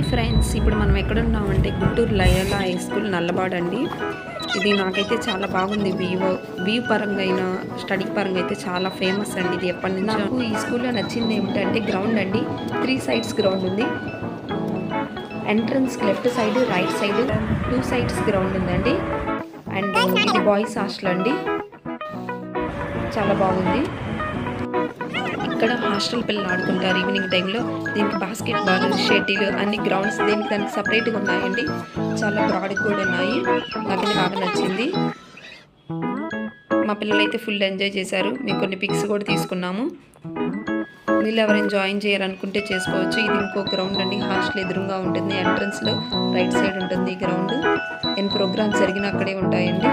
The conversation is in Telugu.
ఫ్రెండ్స్, ఇప్పుడు మనం ఎక్కడ ఉన్నామంటే Guntur Loyola high school Nallabadu అండి. ఇది నాకైతే చాలా బాగుంది. వ్యూ పరంగా అయినా స్టడీ పరంగా అయితే చాలా ఫేమస్ అండి. ఇది ఎప్పటి నుంచో నాకు ఈ స్కూల్లో నచ్చింది ఏమిటంటే గ్రౌండ్ అండి. 3 సైడ్స్ గ్రౌండ్ ఉంది. Entrance left side, right side 2 sides ground ఉందండి. అండ్ ఇది బాయ్స్ హాస్టల్ అండి. చాలా బాగుంది. ఇక్కడ హాస్టల్ పిల్లలు ఆడుకుంటారు ఈవినింగ్ టైంలో. దీనికి బాస్కెట్బాల్, షటిల్ అన్ని గ్రౌండ్స్ దానికి సపరేట్గా ఉన్నాయండి. చాలా బ్రాడ్గా కూడా ఉన్నాయి. నాకైతే బాగా నచ్చింది. మా పిల్లలు అయితే ఫుల్ ఎంజాయ్ చేశారు. మేము కొన్ని పిక్స్ కూడా తీసుకున్నాము. వీళ్ళు ఎవరైనా జాయిన్ చేయాలనుకుంటే చేసుకోవచ్చు. ఇది ఇంకో గ్రౌండ్ అండి. హాస్టల్ ఎదురుగా ఉంటుంది. ఎంట్రన్స్లో రైట్ సైడ్ ఉంటుంది ఈ గ్రౌండ్. ఎన్ని ప్రోగ్రామ్స్ జరిగినా అక్కడే ఉంటాయండి.